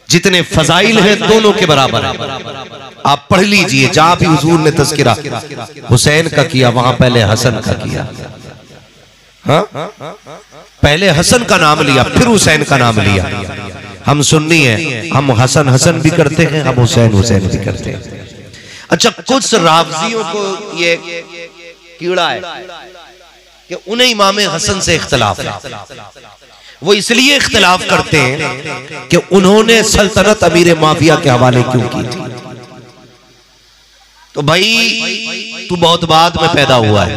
जितने फजाइल हैं दोनों के बराबर है। आप पढ़ लीजिए, जहां भी हुजूर ने तज़किरा हुसैन का किया वहां पहले हसन का किया। हाँ, पहले हसन का नाम लिया फिर हुसैन का नाम लिया। हम सुन्नी हैं, हम हसन हसन भी करते हैं, हम हुसैन हुसैन भी करते हैं। अच्छा, कुछ रावजियों को ये कीड़ा है कि उन्हें इमाम हसन से इख्तिलाफ है। वो इसलिए इख्तिलाफ करते हैं कि उन्होंने सल्तनत अमीर माफिया के हवाले क्यों की थी। तो भाई तू बहुत बाद में पैदा हुआ है,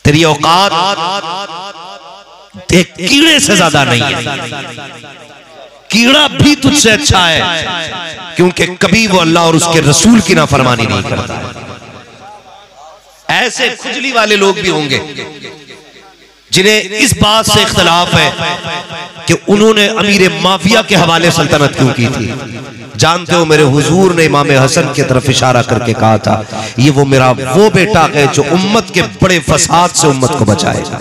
तेरी औकात एक कीड़े से ज्यादा नहीं है। कीड़ा भी तुझसे अच्छा है, क्योंकि कभी वो अल्लाह और उसके रसूल की नाफरमानी नहीं करता। ऐसे खुजली वाले लोग भी होंगे जिन्हें इस बात से इख्तलाफ है कि उन्होंने अमीर माफिया के हवाले सल्तनत क्यों की थी। जानते हो, मेरे हुजूर ने इमाम हसन की तरफ इशारा करके कहा था, ये वो मेरा वो बेटा है जो उम्मत के बड़े फसाद से उम्मत को बचाएगा।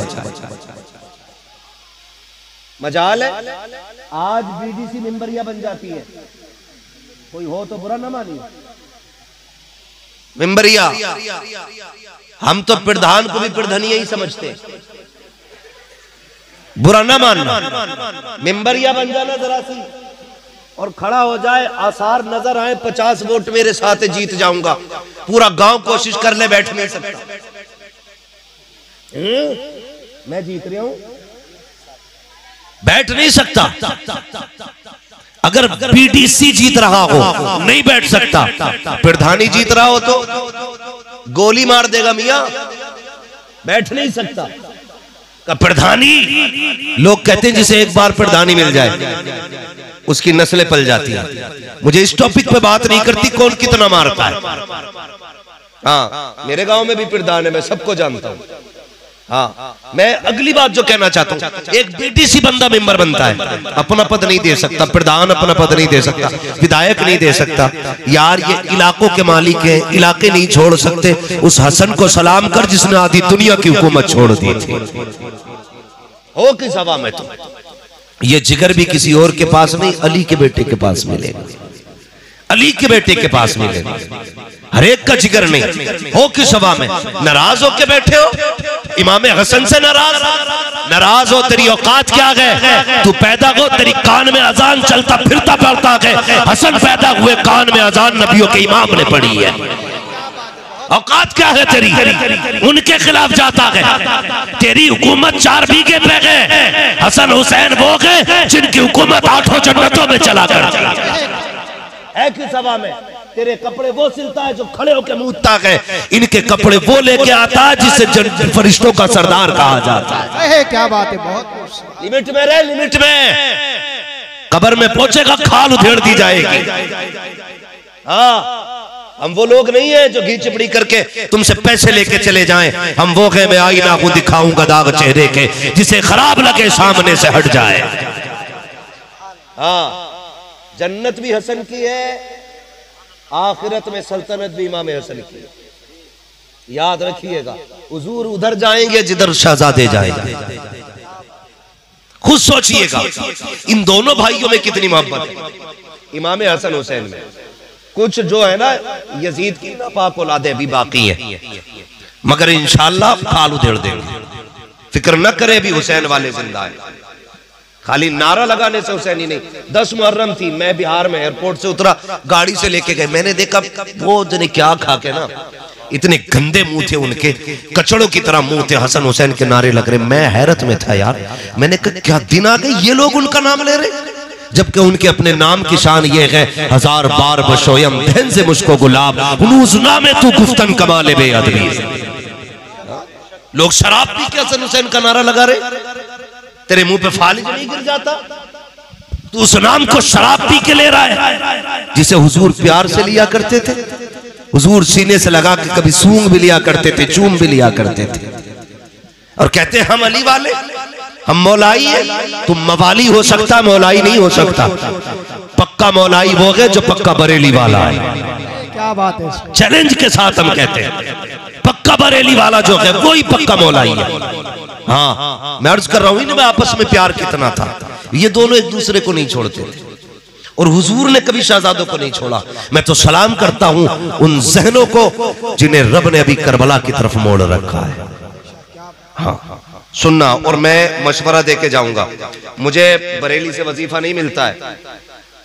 मजाल है आज बीडीसी मेंबरिया बन जाती है, कोई हो तो बुरा ना मानिए। मेंबरिया, हम तो प्रधान को भी प्रधानिया ही समझते हैं, बुरा ना मानना। मेंबरिया बन जाना जरा सी और खड़ा हो जाए, आसार नजर आए 50 वोट मेरे साथ जीत जाऊंगा, पूरा गांव कोशिश कर ले, बैठ नहीं सकता। मैं जीत रहा हूं, बैठ नहीं सकता। अगर बीडीसी जीत रहा हो नहीं बैठ सकता, प्रधानी जीत रहा हो तो गोली मार देगा मियां, बैठ नहीं सकता। प्रधानी, लोग कहते हैं जिसे एक बार प्रधानी मिल जाए उसकी नस्लें पल जाती हैं। मुझे इस टॉपिक पे बात नहीं करती कौन कितना मारता है। हाँ, मेरे गांव में भी प्रधान है, मैं सबको जानता हूं। हाँ, मैं अगली बात जो कहना चाहता हूं, एक बीडीसी बंदा मेंबर बनता है, अपना पद नहीं दे सकता, प्रधान अपना पद नहीं दे सकता, विधायक नहीं दे सकता। यार ये इलाकों के मालिक हैं, इलाके नहीं छोड़ सकते। उस हसन को सलाम कर जिसने आधी दुनिया की हुकूमत छोड़ दी थी। हो किस हवा में तो ये जिगर भी किसी और के पास नहीं, अली के बेटे के पास मिलेगा, अली के बेटे के पास मिलेगा। हर एक का जिगर नहीं। हो किस सभा में नाराज होके बैठे हो, इमाम हसन से नाराज हो, तेरी औकात क्या है? तू पैदा हो, तेरी कान में अजान चलता फिरता पड़ता है। हसन पैदा हुए, कान में अजान नबियों के इमाम ने पढ़ी है। औकात क्या है तेरी? उनके खिलाफ जाता है। तेरी हुकूमत 4 बीघे पे गए, हसन हुसैन वो गए जिनकी हुकूमत 8 जन्नतों में चला कर है। किस सभा में तेरे कपड़े वो सिलता है जो खड़े होकर मूदता है, इनके कपड़े वो लेके आता है जिसे फरिश्तों का सरदार कहा जाता है। क्या बात है, बहुत लिमिट में रहे, लिमिट में। कब्र में पहुंचेगा, खाल उधेड़ दी जाएगी। हाँ, हम वो लोग नहीं है जो घी चिपड़ी करके तुमसे पैसे लेके चले जाएं। हम वो है, मैं आईना को दिखाऊंगा दाग चेहरे के, जिसे खराब लगे सामने से हट जाए। हाँ, जन्नत भी हसन की है, आखिरत में सल्तनत भी इमाम हसन की है। याद रखिएगा, हुजूर उधर जाएंगे जिधर शहजादे जाएंगे। खुद सोचिएगा इन दोनों भाइयों में कितनी मोहब्बत है, इमाम हसन हुसैन में। कुछ जो है ना यजीद की नापाक औलादे भी बाकी है, मगर इंशाअल्लाह खाल उधेड़ देंगे। फिक्र न करे, अभी हुसैन वाले जिंदा है। खाली नारा लगाने से हुसैनी नहीं। 10 मुहर्रम थी, मैं बिहार में एयरपोर्ट से उतरा, गाड़ी से लेके गए, मैंने देखा वो जने क्या खा के ना, इतने गंदे मुंह थे उनके, कचड़ों की तरह मुंह थे। हसन हुसैन के नारे लग रहे, मैं हैरत में था यार। मैंने कहा क्या दिन आ गए, ये लोग उनका नाम ले रहे, जबकि उनके अपने नाम की शान ये है, 1000 बार बशोयम धन से मुझको गुलाब हुनूज़ना में तू गुफ्तन कमा ले बेअदबी। लोग शराब पी के हसन हुसैन का नारा लगा रहे, तेरे मुंह पे फालिज नहीं गिर जाता? तू उस नाम को शराब पी के ले रहा है जिसे हुजूर प्यार से लिया करते थे। हुजूर सीने से लगा के कभी सूंघ भी लिया करते थे, चूम भी लिया करते थे, और कहते हम अली वाले, हम मौलाई है। तुम मवाली हो सकता, मौलाई नहीं हो सकता। पक्का मौलाई वो है जो पक्का बरेली वाला है। क्या बात है, चैलेंज के साथ हम कहते हैं, पक्का बरेली वाला जो है वही पक्का मौलाई है। हाँ, मैं अर्ज कर रहा हूं ना, मैं आपस में प्यार कितना था। ये दोनों एक दूसरे को नहीं छोड़ते थे और हुजूर ने कभी शहजादों को नहीं छोड़ा। मैं तो सलाम करता हूं उन जहनों को जिन्हें रब ने अभी करबला की तरफ मोड़ रखा है। हाँ सुनना, और मैं मशवरा दे के जाऊंगा। मुझे बरेली से वजीफा नहीं मिलता है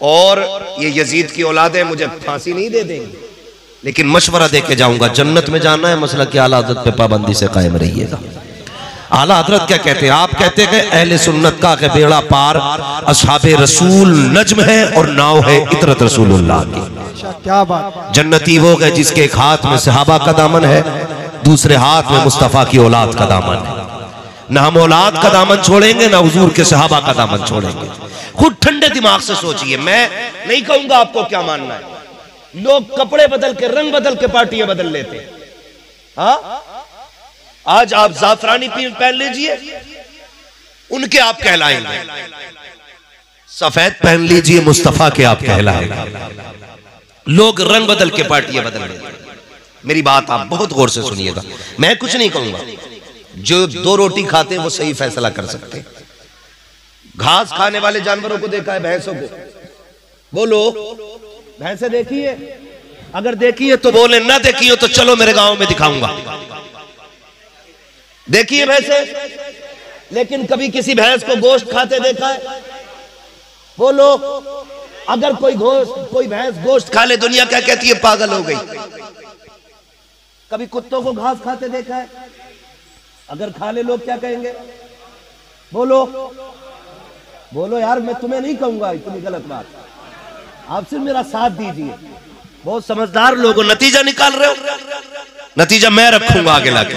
और ये यजीद की औलाद है, मुझे फांसी नहीं दे देंगे, लेकिन मशवरा दे के जाऊंगा। जन्नत में जाना है, मसला की आला हज़रत पे पाबंदी से कायम रहिएगा। आला हज़रत क्या कहते हैं? आप कहते हैं अहले सुन्नत का बेड़ा पार असहाबे रसूल नज्म है और नाव है इतरत रसूलुल्लाह की। क्या बात। जन्नती वो है जिसके एक हाथ में सहाबा का दामन है, दूसरे हाथ में मुस्तफ़ा की औलाद का दामन है। ना हम औलाद का दामन छोड़ेंगे, ना हुजूर के सहाबा का दामन छोड़ेंगे। खुद ठंडे दिमाग से सोचिए। मैं नहीं कहूंगा आपको क्या मानना है। लोग कपड़े बदल के, रंग बदल के पार्टियां बदल लेते हैं। हाँ, आज आप जाफरानी पहन लीजिए, उनके आप कहलाएंगे। सफेद पहन लीजिए, मुस्तफा के आप कहलाएंगे। लोग रंग बदल के पार्टियां बदल लेते हैं। मेरी बात आप बहुत गौर से सुनिएगा। मैं कुछ नहीं कहूंगा, जो दो रोटी खाते हैं वो सही फैसला कर सकते हैं। घास खाने वाले जानवरों को देखा है, भैंसों को? बोलो, भैंसे देखी है? अगर देखी है तो बोले, ना देखी हो तो चलो मेरे गांव में दिखाऊंगा। देखी है भैंसे? लेकिन कभी किसी भैंस को गोश्त खाते देखा है? बोलो, अगर कोई भैंस गोश्त खा ले, दुनिया क्या कहती है? पागल हो गई। कभी कुत्तों को घास खाते देखा है? अगर खा ले लोग क्या कहेंगे? बोलो बोलो यार, मैं तुम्हें नहीं कहूंगा इतनी गलत बात, आप सिर्फ मेरा साथ दीजिए। बहुत समझदार लोग हो, नतीजा निकाल रहे हो। नतीजा मैं रखूंगा आगे लाके।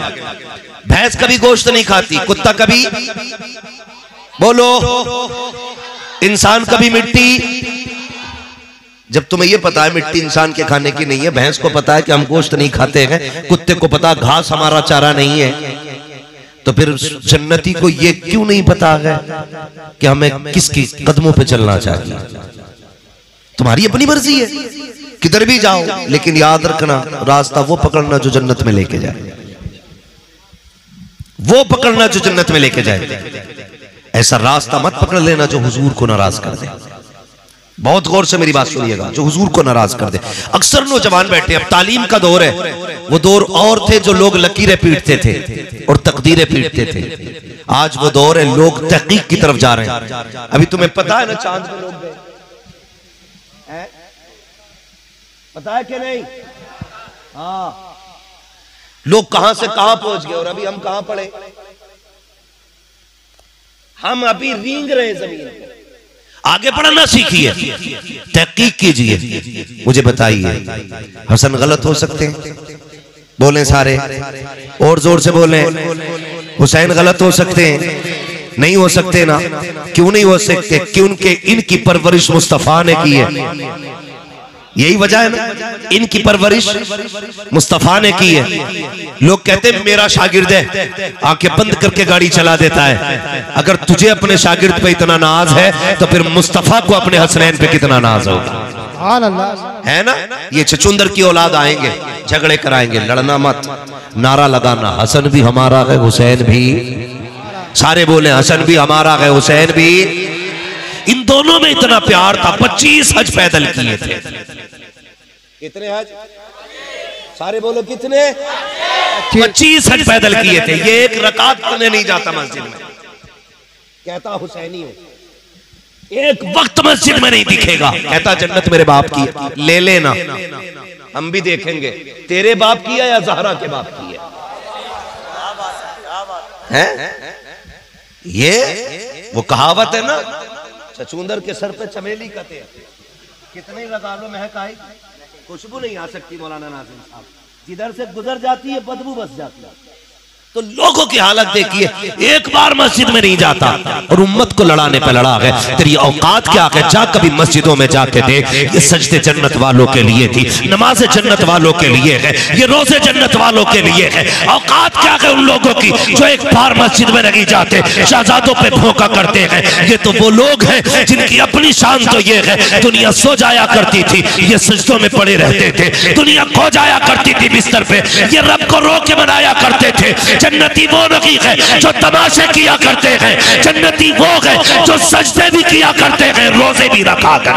भैंस कभी गोश्त नहीं खाती, कुत्ता कभी, बोलो, इंसान कभी मिट्टी। जब तुम्हें यह पता है मिट्टी इंसान के खाने की नहीं है, भैंस को पता है कि हम गोश्त नहीं खाते हैं, कुत्ते को पता घास हमारा चारा नहीं है, तो फिर जन्नती को ये क्यों नहीं पता है कि हमें किसकी कदमों पे चलना चाहिए? तुम्हारी अपनी मर्जी है, किधर भी जाओ, लेकिन याद रखना रास्ता वो पकड़ना जो जन्नत में लेके जाए, वो पकड़ना जो जन्नत में लेके जाए। ऐसा रास्ता मत पकड़ लेना जो हुजूर को नाराज कर दे। बहुत गौर से मेरी बात सुनिएगा, जो हुजूर को नाराज कर दे। अक्सर नौजवान बैठे, अब तालीम का दौर है, वो दौर और थे जो लोग लकीरें पीटते थे और तकदीरें पीटते थे। आज वो दौर है लोग तहकीक की तरफ जा रहे हैं। अभी तुम्हें पता है ना चांद पे लोग गए, पता है कि नहीं? हाँ, लोग कहां से कहां पहुंच गए और अभी हम कहां पड़े? हम अभी रींग रहे जमीन पे। आगे बढ़ना सीखिए, तहकीक कीजिए। मुझे बताइए, हसन गलत हो सकते हैं? बोलें सारे, और जोर से बोलें। हुसैन गलत हो सकते हैं? नहीं हो सकते ना। क्यों नहीं हो सकते? क्योंकि इनकी परवरिश मुस्तफा ने की है। यही वजह है ना, इनकी परवरिश मुस्तफा ने की है। लोग कहते हैं मेरा शागिर्द है, आंखें बंद करके गाड़ी चला देता है। अगर तुझे अपने शागिर्द पे इतना नाज है तो फिर मुस्तफा को अपने हसनैन पे कितना नाज होगा, है ना? ये चचुंदर की औलाद आएंगे, झगड़े कराएंगे, लड़ना मत, नारा लगाना, हसन भी हमारा है, हुसैन भी। सारे बोले, हसन भी हमारा है, हुसैन भी। इन दोनों में इतना प्यार था, 25 हज पैदल किए थे। कितने हज? सारे बोलो कितने? 25 हज पैदल किए थे। ये एक रकात पढ़ने नहीं जाता मस्जिद में, कहता हुसैनी हो। एक वक्त मस्जिद में नहीं दिखेगा, कहता जन्नत मेरे बाप की, ले लेना, हम भी देखेंगे तेरे बाप की है या ज़हरा के बाप की है? ये वो कहावत है ना, चचुंदर के सर पे चमेली का तेल, कितने लगा लो महक आई, खुशबू नहीं आ सकती। मौलाना नाज़िम साहब, जिधर से गुजर जाती है बदबू बस जाती है। तो लोगों की हालत देखिए, एक बार मस्जिद में नहीं जाता और उम्मत को लड़ाने पे लड़ा है। तेरी औकात क्या है? जा कभी मस्जिदों में जाके देख, ये सजदे जन्नत वालों के लिए थी, नमाज़े जन्नत वालों के लिए है, ये रोजे जन्नत वालों के लिए है। औकात क्या है उन लोगों की जो एक बार मस्जिद में नहीं जाते, शहजादों पे भौंका करते हैं। ये तो वो लोग हैं जिनकी अपनी शान तो ये है, दुनिया सो जाया करती थी, ये सजदों में पड़े रहते थे। दुनिया खो जाया करती थी बिस्तर पे, ये रब को रो के बनाया करते थे। जन्नती वो नहीं है जो तमाशे किया करते हैं, जन्नती वो है जो सजदे भी किया करते हैं, रोजे भी रखा कर।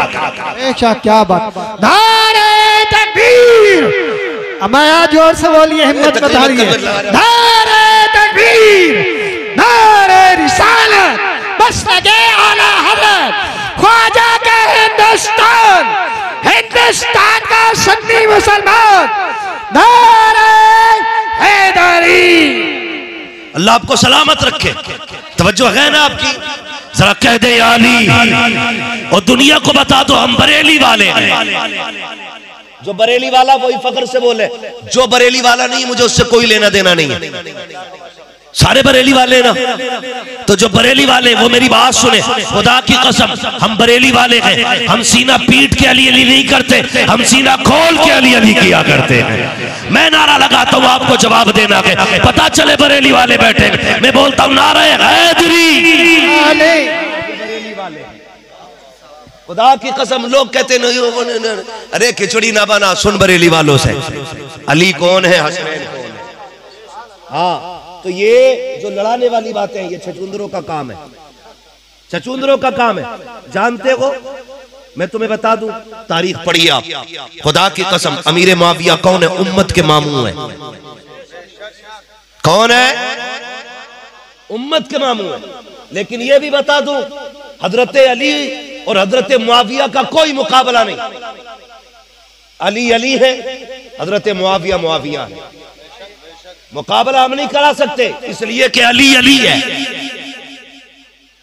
क्या बात, नारे तकबीर, अमाया जोर से बोलिए, हिम्मत बता रही है। नारे तकबीर, नारे रिसालत, बस लगे आला हज़रत ख्वाजा के हिंदुस्तान, हिंदुस्तान का सुन्नी मुसलमान, नारे हैदरी। अल्लाह आपको सलामत रखे। तवज्जो है ना आपकी? जरा कह दे अली, और दुनिया को बता दो हम बरेली वाले हैं। जो बरेली वाला वही फख्र से बोले, जो बरेली वाला नहीं मुझे उससे कोई लेना देना नहीं है। सारे बरेली वाले ना, तो जो बरेली वाले वो मेरी बात सुने, खुदा की कसम हम बरेली वाले हैं। हम सीना पीट के अली अली नहीं करते, हम सीना खोल के अली अली किया करते हैं। मैं नारा लगाता हूँ, आपको जवाब देना है, पता चले बरेली वाले बैठे। मैं बोलता हूँ नारा हैदरी। खुदा की कसम लोग कहते नहीं, अरे खिचड़ी ना बना, सुन बरेली वालों से, अली कौन है, हसनैन कौन है। हाँ, तो ये जो लड़ाने वाली बातें हैं, ये छछूंदरों का काम है, छछूंदरों का काम है। जानते हो, मैं तुम्हें बता दूं, तारीख पढ़िए आप। खुदा की कसम, अमीर मुआविया कौन है? उम्मत के मामू है। कौन है? उम्मत के मामू है। लेकिन ये भी बता दूं, हजरत अली और हजरत मुआविया का कोई मुकाबला नहीं। अली अली है, हजरत मुआविया मुआविया है। मुकाबला हम नहीं करा सकते, इसलिए कि अली अली है।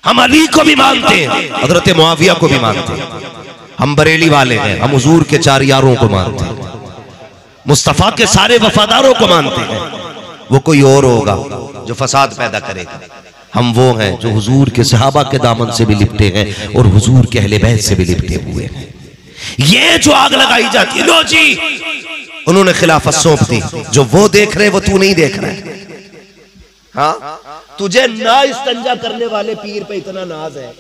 हम अली को भी मानते हैं, हजरत मुआविया को भी मानते हैं। हम बरेली वाले हैं, हम हुजूर के 4 यारों को मानते हैं, मुस्तफा के सारे वफादारों को मानते हैं। वो कोई और होगा जो फसाद पैदा करेगा। हम वो हैं जो हुजूर के सहाबा के दामन से भी लिपटे हैं और हुजूर के अहले बैत से भी लिपटे हुए हैं। ये जो आग लगाई जाती है, लो जी उन्होंने खिलाफत सौंप दी, जो वो देख रहे वो तू नहीं देख रहा है। हाँ, तुझे ना इस्तंजा करने वाले पीर पे इतना नाज है।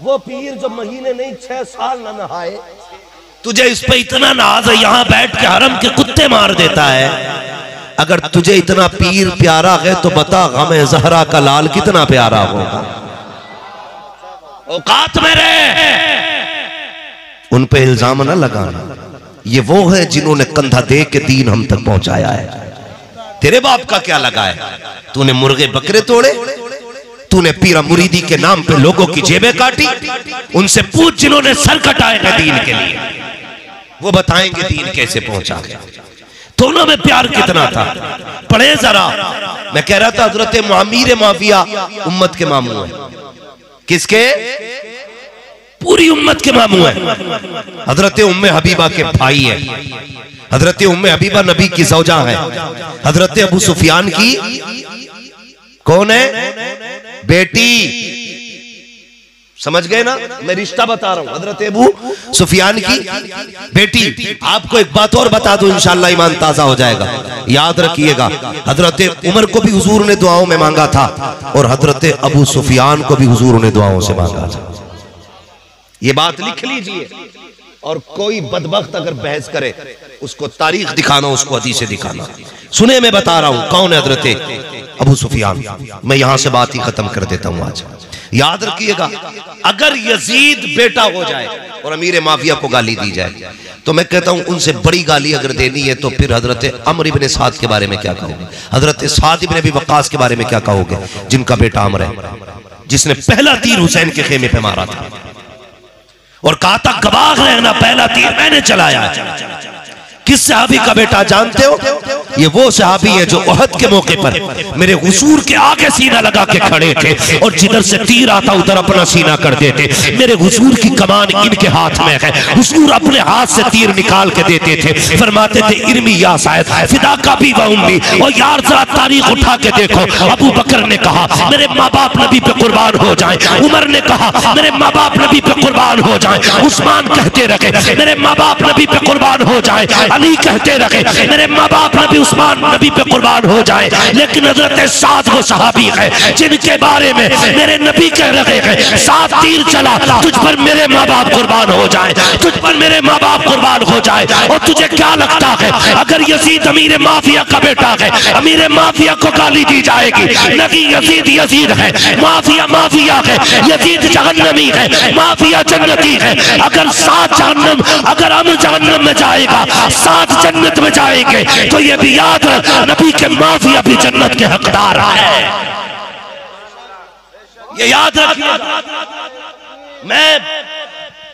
वो पीर जो महीने नहीं 6 साल ना नहाए, तुझे इस पे इतना नाज है, यहां बैठ के हरम के कुत्ते मार देता है। अगर तुझे इतना पीर प्यारा है तो बता गम ज़हरा का लाल कितना प्यारा होगा। औकात में रहे, उन पे इल्जाम न लगाना। ये वो है जिन्होंने कंधा दे के दीन हम तक पहुंचाया है। तेरे बाप का क्या लगा है? तूने मुर्गे बकरे तोड़े, तूने पीरा मुरीदी के नाम पे लोगों की जेबें काटी। उनसे पूछ जिन्होंने सर कटाए हैं दीन के लिए, वो बताएंगे दीन कैसे पहुंचा। दोनों में प्यार कितना था, पढ़े जरा। मैं कह रहा था हजरत अमीर मुआविया उम्मत के मामू है। किसके? पूरी उम्मत के मामू है। हजरत उम्मे हबीबा के भाई है। हजरत उम्मे हबीबा नबी की ज़ौजा है। हजरत अबू सुफियान की कौन है? बेटी। समझ गए ना, मैं रिश्ता बता रहा हूं। हजरत अबू सुफियान की बेटी। आपको एक बात और बता दूं, इंशाअल्लाह ईमान ताजा हो जाएगा। याद रखिएगा, हजरत उमर को भी हुजूर ने दुआओं में मांगा था और हजरत अबू सुफियान को भी हुजूर ने दुआओं से मांगा था। ये बात लिख लीजिए। और कोई बदबख्त अगर बहस करे, उसको तारीख दिखाना, उसको हदीसें दिखाना। सुने, मैं बता रहा हूं कौन है हजरत अबू सुफियान। मैं यहां से बात ही खत्म कर देता हूं आज। याद रखिएगा, अगर यजीद बेटा हो जाए और अमीर माफिया को गाली दी जाए, तो मैं कहता हूं उनसे बड़ी गाली अगर देनी है तो फिर हजरत अमर इब्ने साद के बारे में क्या कहोगे? हजरत साद इब्ने अबी वक्कास के बारे में क्या कहोगे, जिनका बेटा अमर है, जिसने पहला तीर हुसैन के खेमे पे मारा था और कहा था गवाह रहना, पहला तीर मैंने चलाया है। किस सहाबी का बेटा जानते हो? ये वो सहाबी है जो उहद के मौके पर मेरे हुजूर के आगे सीना लगा के खड़े थे और जिधर से तीर आता उधर अपना सीना कर देते। मेरे हुजूर की कमान इनके हाथ में है, हुजूर अपने हाथ से तीर निकाल के देते थे, फरमाते थे इर्मी या शायद फिदा का भी व उम्मी। और यार जरा तारीख उठा के देखो, अबू बकर ने कहा मेरे माँ बाप नबी पे कुर्बान हो जाए, उमर ने कहा मेरे माँ बाप नबी पे कुर्बान हो जाए, उस्मान कहते रहे मेरे माँ बाप नबी पे कुर्बान हो जाए, अली कहते रहे मेरे माँ बाप भी उस्मान नबी पे कुर्बान हो जाए, लेकिन हजरत साद वो सहाबी है जिनके बारे में मेरे नबी कह रहे हैं सात तीर चला तुझ पर मेरे माँ बाप कुर्बान हो जाए, तुझ पर मेरे माँ बाप कुर्बान हो जाए। और तुझे क्या लगता है अगर यजीद अमीर माफिया का बेटा है, अमीर माफिया को गाली दी जाएगी? नहीं, यजीद यजीद है, माफिया माफिया है, यजीद जहन्नमी है, माफिया जन्नती है। अगर सात जहन्नम, अगर हम जहन्नम में जाएगा सात जन्नत में जाएंगे, तो ये भी याद रख नबी के माफिया भी जन्नत के हकदार है, ये याद रखिए।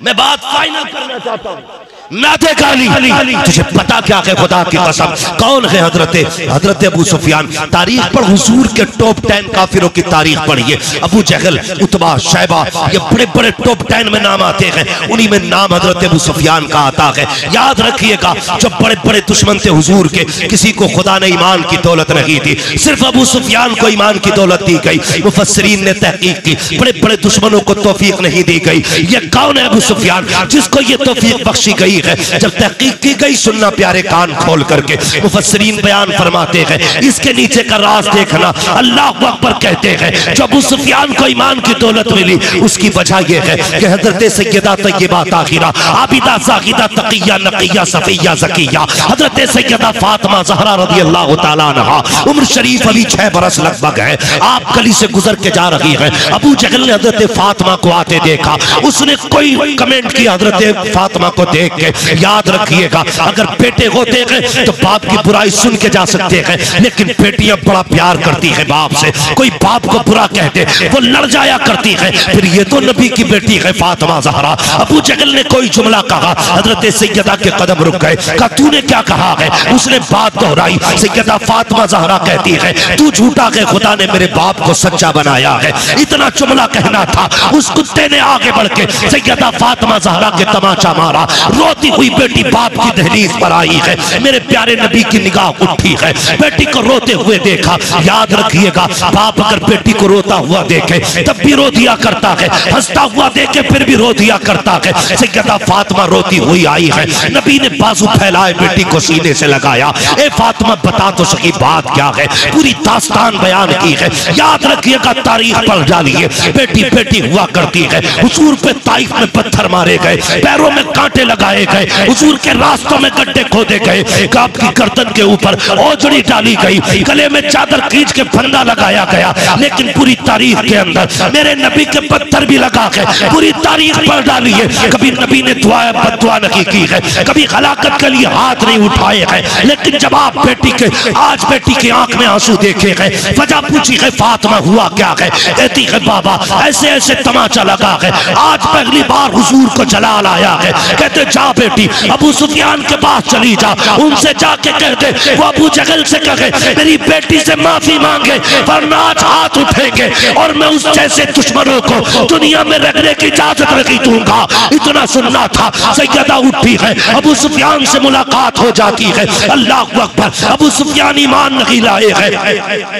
मैं बात फाइनल करना चाहता हूं। नाते गाली तुझे पता क्या है खुदा की कसम कौन है हजरत अबू सुफियान। तारीख पर हुजूर के टॉप 10 काफिरों की तारीख पढ़िए। अबू जहल, उतबा, शैबा, ये बड़े बड़े टॉप 10 में नाम आते हैं, उन्हीं में नाम हजरत अबू सुफियान का आता है। याद रखिएगा जो बड़े बड़े दुश्मन थे हुजूर के, किसी को खुदा ने ईमान की दौलत नहीं दी, सिर्फ अबू सुफियान को ईमान की दौलत दी गई। मुफस्सिरीन ने तहकीक की बड़े बड़े दुश्मनों को तौफीक नहीं दी गई। ये कौन है अबू सुफियान जिसको ये तौफीक बख्शी गई है? जब तहकीक की गई, सुनना प्यारे कान खोल करके, मुफस्सिरीन बयान फरमाते हैं इसके नीचे का राज देखना। अल्लाह अकबर कहते हैं जो अबू सुफियान को ईमान की दौलत मिली उसकी वजह यह है कि हजरत सैयदा तय्यबा ताहिरा, आबिदा, जाहिदा, तकिया, नकिया, सफिया, ज़किया, हजरत सैयदा फातिमा ज़हरा रज़ी अल्लाह तआला अन्हा, उम्र शरीफ अभी 6 बरस लगभग है। आप गली से गुजर के जा रही है, अबू जहल ने हजरत फातिमा को आते देखा, उसने कोई कमेंट किया हजरत फातिमा को देख के। याद रखिएगा अगर बेटे होते हैं तो बाप की बुराई सुन के जा सकते हैं, लेकिन बेटियां बड़ा प्यार करती है बाप से। कोई बाप को बुरा कहते वो लड़ जाया करती है। फिर ये तो नबी की बेटी है फातिमा ज़हरा। अबू जहल ने कोई जुमला कहा, हजरत सैयदा के कदम रुक गए। कहा तूने क्या कहा है? उसने बात दोहराई। सैयदा फातिमा ज़हरा कहती है तू झूठा है, खुदा ने मेरे बाप को सच्चा बनाया है। इतना जुमला कहना था, उस कुत्ते ने आगे बढ़ के सैयदा फातिमा ज़हरा के तमाचा मारा। रोती हुई बेटी बाप की दहलीज पर आई है, मेरे प्यारे नबी की निगाह उठी है, बेटी को रोते हुए देखा। याद रखिएगा बाप अगर बेटी को रोता हुआ देखे तब भी रो दिया करता है, हंसता हुआ देखे फिर भी रो दिया करता है। सैयदा फातिमा रोती हुई आई है, नबी ने बाजू फैलाए बेटी को सीने से लगाया। ए फातिमा बता तो सकी बात क्या है? पूरी दास्तान बयान की है। याद रखिएगा तारीख पढ़ डालिए। बेटी बेटी हुआ करती है। हुजूर पे ताइफ में पत्थर मारे गए, पैरों में कांटे लगाए गए, हुजूर के रास्तों में गड्ढे खोदे गए, आपकी गर्दन के ऊपर ओजड़ी डाली गई, गले में चादर खींच के फंदा लगाया गया। लेकिन पूरी तारीख के अंदर मेरे नबी के पत्थर भी लगा के पूरी तारीख पढ़ डाली है। कभी नबी ने दुआ बदुआ नहीं की है, कभी हलाकत के लिए हाथ नहीं उठाए हैं। लेकिन जब आप बेटी के आज बेटी की आंख में आंसू देखे हैं, वजह पूछी है फातिमा हुआ क्या है? कहती है बाबा ऐसे ऐसे तमाचा लगा है, आज पहली बार हुजूर को जलाल आया है। कहते जा बेटी अबू सुफियान के पास चली जा, उनसे जाके कह दे वो अबू जहल से कहे मेरी बेटी से माफी मांगे, वरना आज हाथ उठेंगे और मैं उस जैसे दुश्मनों को दुनिया में रखने की इजाजत नहीं दूंगा। इतना सुनना था। सैयदा उठी है, अबू सुफियान से मुलाकात हो जाती है। अल्लाह अकबर, अबू सुफियान ईमान नहीं लाए हैं।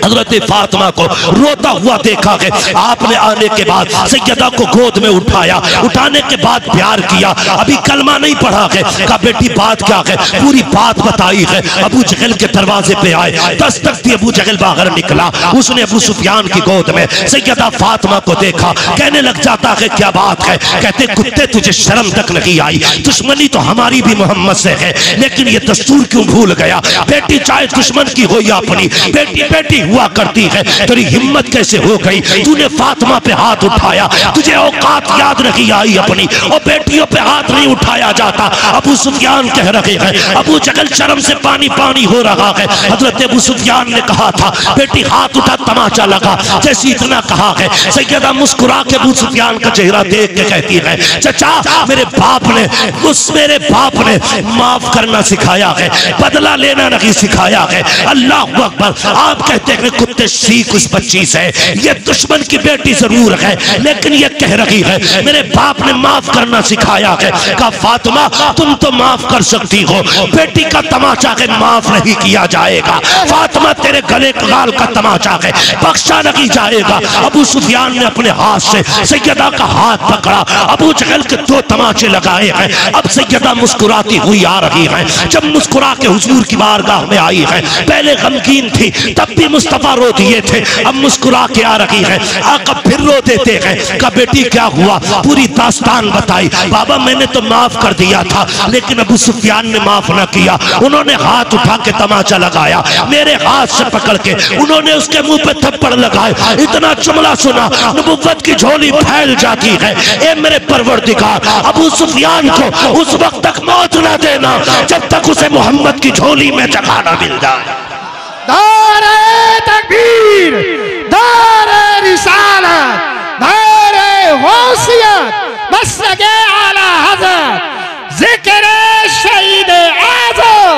हजरत फातिमा को रोता हुआ देखा है। आपने आने के बाद सैयदा को गोद में उठाया, उठाने के बाद प्यार किया। अभी कलमा नहीं पढ़ा है। कहा बेटी बात क्या है? पूरी बात बताई है। अबू जहल के दरवाजे पे आए, दस्तक दी, अबू जहल बाहर निकला। उसने अबू सुफियान की गोद में सैयदा फातिमा को देखा, कहने लग जाता है क्या बात है? कहते कुत्ते तुझे शर्म तक नहीं आई? दुश्मनी तो हमारी भी मोहम्मद से है, लेकिन ये दस्तूर क्यों भूल गया? बेटी चाहे दुश्मन की हो या अपनी, बेटी बेटी हुआ करती है। तेरी हिम्मत कैसे हो गई? तूने फातिमा पे हाथ उठाया, तुझे औकात याद नहीं आई अपनी? और बेटियों पे हाथ नहीं उठाया जाता। अबू सुफियान कह रहे हैं, अबू जहल शर्म से पानी पानी हो रहा है। हजरत अबू सुफियान ने कहा था बेटी हाथ उठा, तमाचा लगा। जैसे इतना कहा है, सैयदा मुस्कुरा के अबू सुफियान का चेहरा देख के कहती है चचा मेरे बाप ने माफ करना सिखाया है, बदला लेना नहीं सिखाया है। अल्लाह अकबर। आप कहते हैं कुत्ते सीख उस बच्ची से, ये दुश्मन की बेटी जरूर है, लेकिन ये कह रही है मेरे बाप ने माफ करना सिखाया है। कहा फातिमा हुआ, तुम तो माफ कर सकती हो, बेटी का तमाचा के माफ नहीं किया जाएगा। फातिमा तेरे गले गाल का तमाचा के बख्शा नहीं जाएगा। अबू सुफियान ने अपने हाथ से सैयदा का हाथ पकड़ा, अबू जहल के 2 तमाचे लगाए हैं। अब सैयदा मुस्कुराती हुई आ रही है। जब मुस्कुरा के हुजूर की बारगाह में आई है, पहले गमगीन थी तब भी मुस्तफा रो दिए थे, अब मुस्कुरा के आ रही है। आका फिर रो देते हैं, का बेटी क्या हुआ, पूरी दास्तान बताई। बाबा मैंने तो माफ कर दिया था, लेकिन अबू सुफियान ने माफ न किया। उन्होंने हाथ उठा के तमाचा लगाया, मेरे हाथ से पकड़ के उन्होंने उसके मुंह पे थप्पड़ लगाए। इतना जुमला सुना, नबुव्वत की झोली फैल जाती है। ए मेरे परवरदिगार, अबू सुफियान को उस वक्त तक मौत न देना जब तक उसे मोहम्मद की झोली में जगह न मिल जाए। नारे तकबीर, नारे रिसालत, नारे गौसियत, मसलके आला हज़रत, जिक्र शहीद आज़म,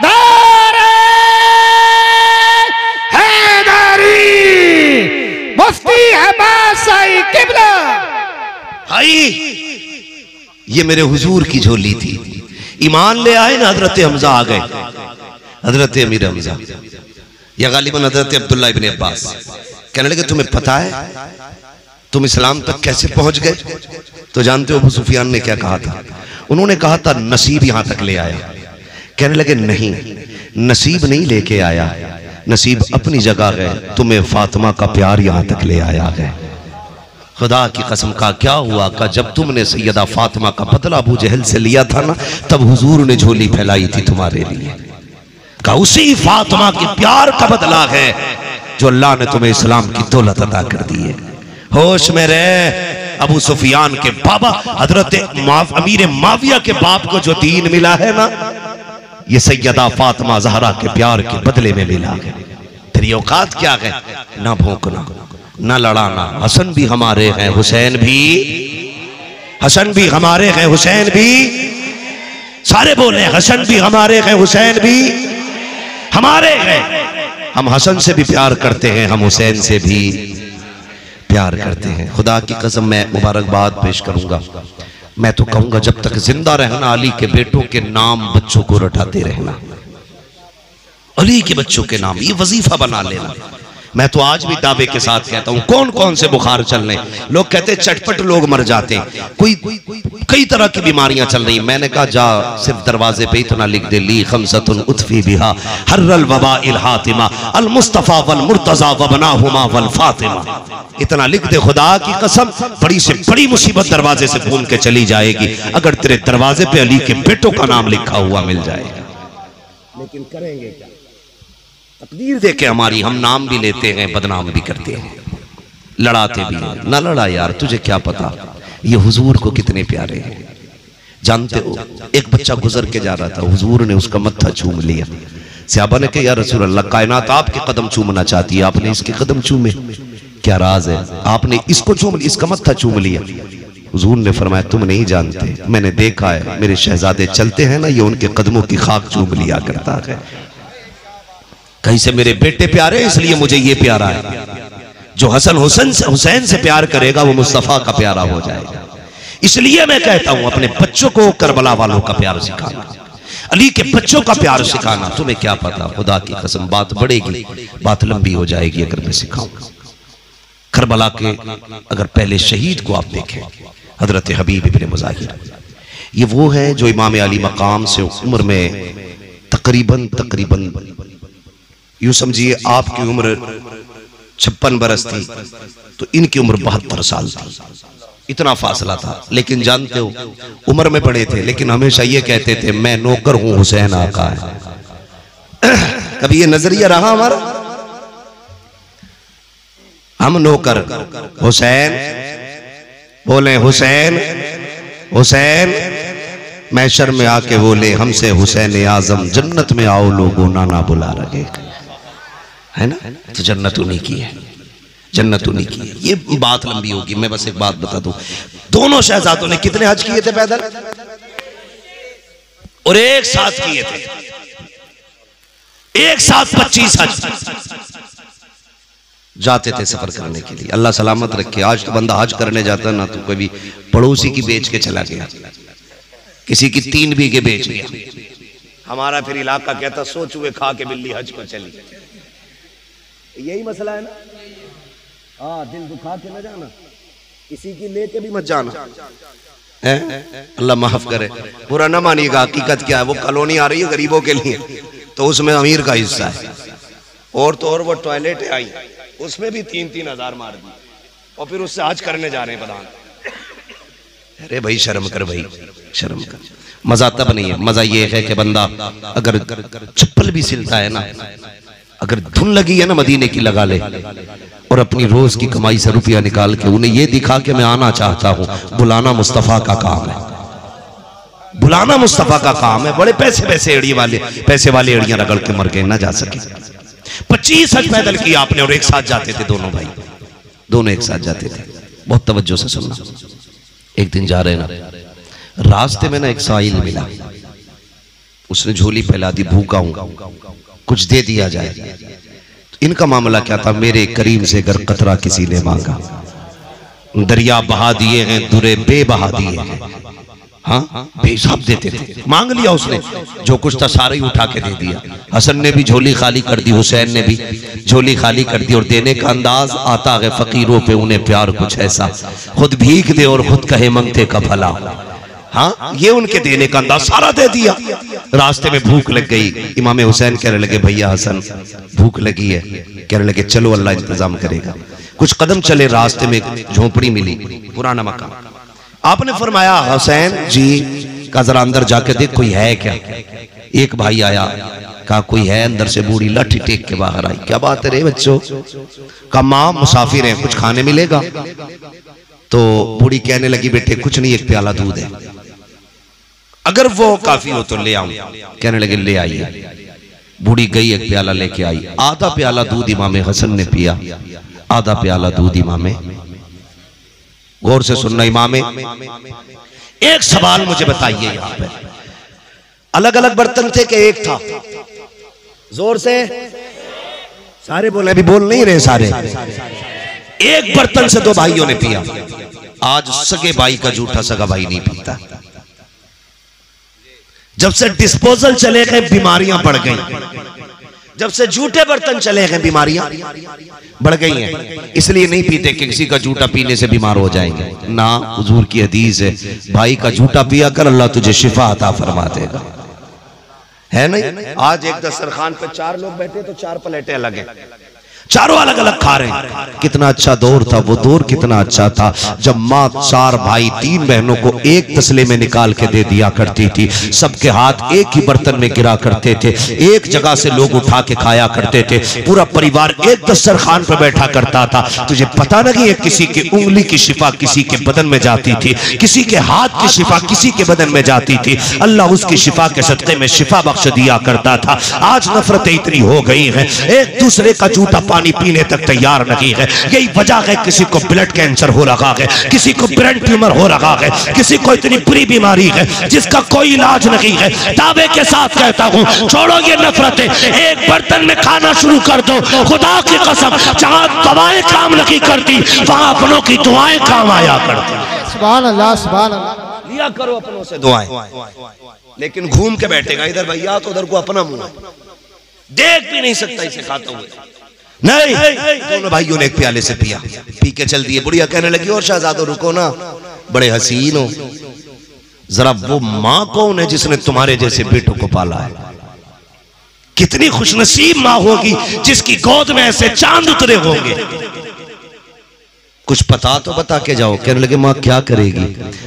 नारे हैदरी, मुफ्ती हमासाई किबला। ये मेरे हुजूर की झोली थी। ईमान ले आए ना, हजरत हमजा आ गए, हजरत अमीर हमजा या गालिबन हजरत अब्दुल्ला इब्न अब्बास। कहने लगे तुम्हें पता है तुम इस्लाम तक कैसे पहुंच गए? तो जानते हो अबू सुफियान ने क्या कहा था? उन्होंने कहा था नसीब यहां तक ले आया। कहने लगे नहीं, नसीब नहीं लेके आया, नसीब अपनी जगह गए, तुम्हें फातिमा का प्यार यहां तक ले आया है। खुदा की कसम का क्या हुआ का जब तुमने सैयदा फातिमा का बदला अबू जहल से लिया था ना, तब हुजूर ने झोली फैलाई थी तुम्हारे लिए। का उसी फातिमा के प्यार का बदला है जो अल्लाह ने तुम्हें इस्लाम की दौलत अता कर दी है। होश में रहे, अबू सुफियान के बाबा हजरत अमीर माविया के बाप को जो दीन मिला है ना, ये सैयदा फातिमा ज़हरा के प्यार के बदले में मिला है। तेरी औकात क्या है? ना भौंकना, ना लड़ाना। हसन भी हमारे हैं, हुसैन भी, हसन भी हमारे हैं, हुसैन भी, सारे बोले हसन भी हमारे हैं, हुसैन भी हमारे हैं। हम हसन से भी प्यार करते हैं, हम हुसैन से भी प्यार करते हैं। खुदा की कसम मैं मुबारकबाद पेश करूंगा। मैं तो कहूंगा जब तक जिंदा रहना अली के बेटों के नाम बच्चों को रटाते रहना, अली के बच्चों के नाम, ये वजीफा बना लेना। मैं तो आज भी दावे के साथ कहता हूं, कौन कौन से बुखार चल रहे हैं। लोग कहते हैं चटपट लोग मर जाते हैं, कोई कई तरह की बीमारियां चल रही। मैंने कहा जा सिर्फ दरवाजे पे इतना लिख दे, ली खमसतुन उतफी बिहा हर्रल वबा इल हातिमा अल मुस्तफा वल मुर्तजा वबनाहुमा वल फातिमा। इतना लिख दे, खुदा की कसम बड़ी से बड़ी मुसीबत दरवाजे से घूम के चली जाएगी अगर तेरे दरवाजे पे अली के बेटों का नाम लिखा हुआ मिल जाएगा। लेकिन करेंगे क्या? तकदीर देके हमारी, हम नाम भी लेते हैं, बदनाम भी करते हैं, लड़ाते भी हैं। ना लड़ा यार, तुझे क्या पता ये हुजूर को कितने प्यारे हैं। जानते हो एक बच्चा गुजर के जा रहा था, हुजूर ने उसका मत्था चूम लिया। सहाबा ने कहा या रसूल अल्लाह, कायनात आपके कदम चूमना चाहती है, आपने इसके कदम चूमे, क्या राज है? आपने इसको चूम लिया, इसका मत्था चूम लिया। हुजूर ने फरमाया तुम नहीं जानते, मैंने देखा है मेरे शहजादे चलते हैं ना, ये उनके कदमों की खाक चूम लिया करता है। कहीं से मेरे बेटे प्यारे इसलिए मुझे ये प्यारा है। जो हसन हुसैन से प्यार करेगा वो मुस्तफा का प्यारा हो जाएगा। इसलिए मैं कहता हूं अपने बच्चों को करबला वालों का प्यार सिखाना, अली के बच्चों का प्यार सिखाना। तुम्हें क्या पता, खुदा की कसम बात बढ़ेगी, बात लंबी हो जाएगी अगर मैं सिखाऊंगा। करबला के अगर पहले शहीद को आप देखें, हजरत हबीब इब्ने मुजाहिर, ये वो है जो इमाम अली मकाम से उम्र में तकरीबन यूं समझिए आपकी उम्र 56 बरस थी तो इनकी उम्र 72 साल थी। इतना फासला था। लेकिन जानते हो उम्र में बड़े थे, लेकिन हमेशा ये कहते थे मैं नौकर हूं, हुसैन आका है। कभी ये नजरिया रहा हमारा? हम नौकर, हुसैन बोले हुसैन हुसैन, मैशर में आके बोले हमसे हुसैन आजम, जन्नत में आओ लोगों नाना बुला रहे, है ना? तो जन्नत उन्हीं की है, जन्नत उन्हीं की है। ये बात लंबी होगी, मैं बस एक बात बता दूं, दोनों शहजादों ने कितने हज किए थे पैदल? और एक साथ किए थे, एक साथ 25 हज जाते थे सफर करने के लिए। अल्लाह सलामत रखे। आज तो बंदा हज करने जाता ना तो कभी पड़ोसी की बेच के चला गया, किसी की 3 बीघे बेच लिया। हमारा फिर इलाका कहता सोच हुए खा के बिल्ली हज को चली। यही मसला है ना। हाँ, दिल दुखा के न जाना, किसी की लेके भी मत जाना। अल्लाह माफ करे, बुरा ना मानिएगा। हकीकत क्या है, वो कॉलोनी आ रही है गरीबों के लिए, तो उसमें अमीर का हिस्सा है। और तो और वो टॉयलेट आई, उसमें भी 3-3 हजार मार दी, और फिर उससे हज करने जा रहे हैं प्रधान। अरे भाई शर्म कर, भाई शर्म कर। मजा तब नहीं है, मजा ये है कि बंदा अगर चप्पल भी सिलता है ना, अगर धुन लगी है ना मदीने की, लगा ले और अपनी रोज की कमाई से रुपया निकाल के उन्हें ये दिखा के मैं आना चाहता हूं। बुलाना मुस्तफा का काम है, बुलाना मुस्तफा का काम है। बड़े पैसे वाले एड़ियां रगड़ के मर गए, ना जा सके। 25 हज पैदल किया आपने, और एक साथ जाते थे दोनों भाई, दोनों एक साथ जाते थे। बहुत तवज्जो से सुनना। एक दिन जा रहे ना, रास्ते में ना एक साहिल मिला, उसने झोली फैला दी, भूखा हूं कुछ दे दिया जाए। इनका मामला क्या था, मेरे करीम से अगर कतरा किसी ने मांगा, दरिया बहा दिए हैं, दुरे बे बहा दिए हैं। हाँ, बेहिसाब देते थे। मांग लिया उसने, जो कुछ था सारा ही उठा के दे दिया। हसन ने भी झोली खाली कर दी, हुसैन ने भी झोली खाली कर दी। और देने का अंदाज आता है फकीरों पे उन्हें प्यार कुछ ऐसा, खुद भीख दे और खुद कहे मंगते का भला। हाँ, ये उनके देने का अंदाज, सारा दे दिया। रास्ते में भूख लग गई, इमाम हुसैन कहने लगे भैया हसन भूख लगी है। कहने लगे चलो अल्लाह इंतजाम करेगा। कुछ कदम चले, रास्ते में झोपड़ी मिली, पुराना मकान। आपने फरमाया हुसैन जी का जरा अंदर जाके देख कोई है क्या। एक भाई आया, कहा कोई है अंदर से। बूढ़ी लाठी टेक के बाहर आई, क्या बात है रे बच्चों। कहा मां मुसाफिर है, कुछ खाने मिलेगा। तो बूढ़ी कहने लगी बेटे कुछ नहीं, एक प्याला दूध है, अगर वो काफी हो तो ले आऊं। कहने लगे ले आइए। बूढ़ी गई, एक प्याला लेके आई। आधा प्याला दूध इमाम हसन ने पिया, आधा प्याला दूध इमाम। गौर से सुनना इमाम, एक सवाल मुझे बताइए, यहां पे अलग अलग बर्तन थे कि एक था? जोर से सारे बोले, अभी बोल नहीं रहे सारे। एक बर्तन से 2 भाइयों ने पिया। आज सगे भाई का जूठा सगा भाई नहीं पीता। जब से डिस्पोजल चले गए बीमारियां बढ़ गई, जब से जूठे बर्तन चले गए बीमारियां बढ़ गई हैं। इसलिए नहीं पीते कि किसी का जूठा पीने से बीमार हो जाएंगे ना। हुजूर की हदीस है, भाई का जूठा पिया कर, अल्लाह तुझे शिफा अता फरमा देगा। है नहीं? आज एक दस्तरखान पे 4 लोग बैठे तो 4 प्लेटें अलग हैं, चारों अलग अलग खा रहे हैं। कितना अच्छा दौर था वो, दौर कितना अच्छा था जब माँ 4 भाई 3 बहनों को एक तसले में निकाल के दे दिया करती थी। सबके हाथ एक ही बर्तन में गिरा करते थे, एक जगह से लोग उठा के खाया करते थे, पूरा परिवार एक दस्तरखान पर बैठा करता था। तुझे पता नहीं है किसी की उंगली की शिफा किसी के बदन में जाती थी, किसी के हाथ की शिफा किसी के बदन में जाती थी। अल्लाह उसकी शिफा के सदक़े में शिफा बख्श दिया करता था। आज नफरतें इतनी हो गई हैं, एक दूसरे का जूठा पानी पीने तक तैयार नहीं है। यही वजह है किसी को ब्लड कैंसर हो रहा है, किसी को ब्रेन ट्यूमर हो रहा है, किसी को इतनी बुरी बीमारी है जिसका कोई इलाज नहीं है। दावे के साथ कहता हूं, छोड़ो ये नफरतें, एक बर्तन में खाना शुरू कर दो। खुदा की कसम, जहां दवाएं काम नहीं करती वहां अपनों की दुआएं काम आया करती। सुभान अल्लाह, सुभान अल्लाह। लिया करो अपनों से दुआएं, लेकिन घूम के बैठेगा इधर भैया तो उधर को अपना मुंह है, देख भी नहीं सकता इसे खाता हुए। नहीं, दोनों भाइयों ने एक प्याले से पिया, पी के चल दिए। बुढ़िया कहने लगी और शहजादो रुको ना, बड़े हसीन हो, जरा वो माँ कौन है जिसने तुम्हारे जैसे बेटों को पाला है? कितनी खुशनसीब माँ होगी जिसकी गोद में ऐसे चांद उतरे होंगे। कुछ पता तो बता के जाओ। कहने लगे माँ क्या करेगी?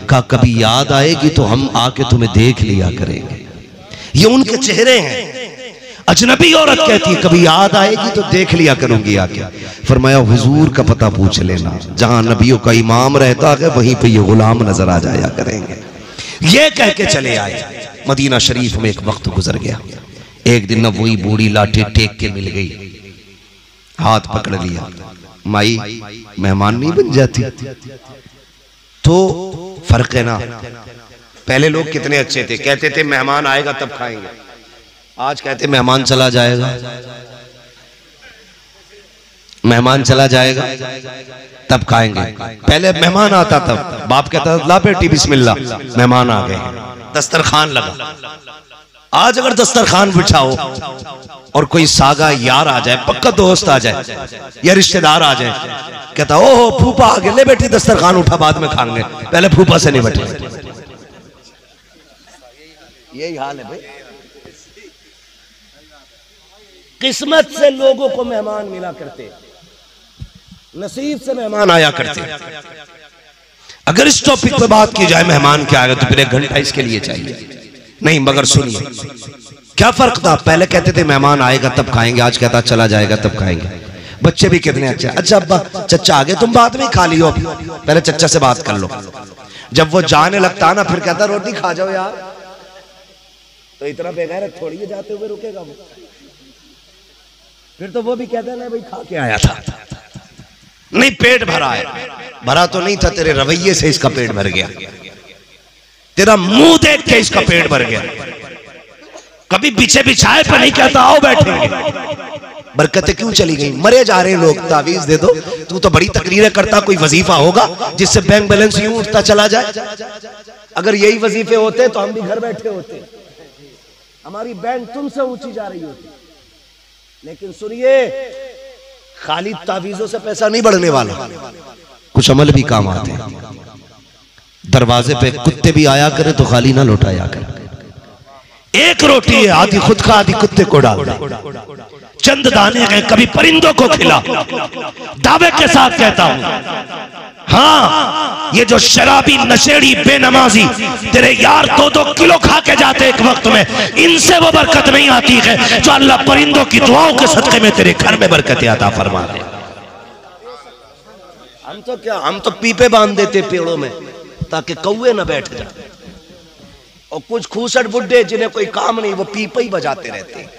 कहा कभी याद आएगी तो हम आके तुम्हें देख लिया करेंगे। ये उनके चेहरे हैं। अजनबी औरत कहती है कभी याद आएगी तो देख लिया करूंगी आके। फरमाया हुजूर का पता पूछ लेना, जहां नबियों का इमाम रहता है वहीं पे ये गुलाम नजर आ जाया करेंगे। ये कह के चले आए। मदीना शरीफ में एक वक्त गुजर गया। एक दिन न वही बूढ़ी लाठी टेक के मिल गई, हाथ पकड़ लिया, माई मेहमान नहीं बन जाती? तो फर्क है ना, पहले लोग कितने अच्छे थे, कहते थे मेहमान आएगा तब खाएंगे, आज कहते मेहमान चला जाएगा। मेहमान चला जाएगा तब खाएंगे। पहले मेहमान आता तब बाप कहता ला बेटी बिस्मिल्लाह, मेहमान आ गए, दस्तरखान लगा। आज अगर दस्तरखान बिछाओ और कोई सागा यार आ जाए, पक्का दोस्त आ जाए या रिश्तेदार आ जाए, कहता ओहो फूफा आ गए, ले बेटी दस्तरखान उठा, बाद में खाएंगे, पहले फूफा से नहीं बैठे। यही हाल है भाई। किस्मत से लोगों को मेहमान मिला करते, नसीब से मेहमान आया करते। अगर इस टॉपिक पे बात की जाए मेहमान क्या आएगा तो फिर 1 घंटा इसके लिए चाहिए। नहीं मगर सुनिए क्या फर्क था, पहले कहते थे मेहमान आएगा तब खाएंगे, आज कहता चला जाएगा तब खाएंगे। बच्चे भी कितने अच्छे, अच्छा अब्बा चचा आगे, तुम बाद में खा लियो, पहले चचा से बात कर लो। जब वो जाने लगता ना फिर कहता रोटी खा जाओ यार, तो इतना बेगैरत थोड़ी है जाते हुए रुकेगा वो। फिर तो वो भी कहता है ना भाई खा के आया था, नहीं पेट भरा है, भरा तो नहीं था, तेरे रवैये से इसका पेट भर गया, तेरा मुंह देख के इसका पेट भर गया। कभी पीछे बिछाए पर नहीं कहता आओ बैठेंगे। बरकतें क्यों चली गई, मरे जा रहे लोग, तावीज दे दो। तू तो बड़ी तकरीरें करता, कोई वजीफा होगा जिससे बैंक बैलेंस यूं उठता चला जाए। अगर यही वजीफे होते तो हम भी घर बैठे होते, हमारी बैंक तुमसे ऊंची जा रही होती। लेकिन सुनिए खाली तावीजों से पैसा नहीं बढ़ने वाला, कुछ अमल भी काम आते हैं। दरवाजे पे कुत्ते भी आया करे तो खाली ना लौटाया करे। एक रोटी है, आधी खुद का आधी कुत्ते को डाल दे, चंद दाने हैं कभी परिंदों को खिला। दावे के साथ कहता हूं, हाँ ये जो शराबी नशेड़ी बेनमाजी तेरे यार 2-2 किलो खा के जाते एक वक्त में, इनसे वो बरकत नहीं आती है जो अल्लाह परिंदों की दुआओं के सदके में तेरे घर में बरकत अता फरमा दे। हम तो क्या, हम तो पीपे बांध देते पेड़ों में ताकि कौवे ना बैठ जाए, और कुछ खूसट बुड्ढे जिन्हें कोई काम नहीं वो पीपे ही बजाते रहते हैं।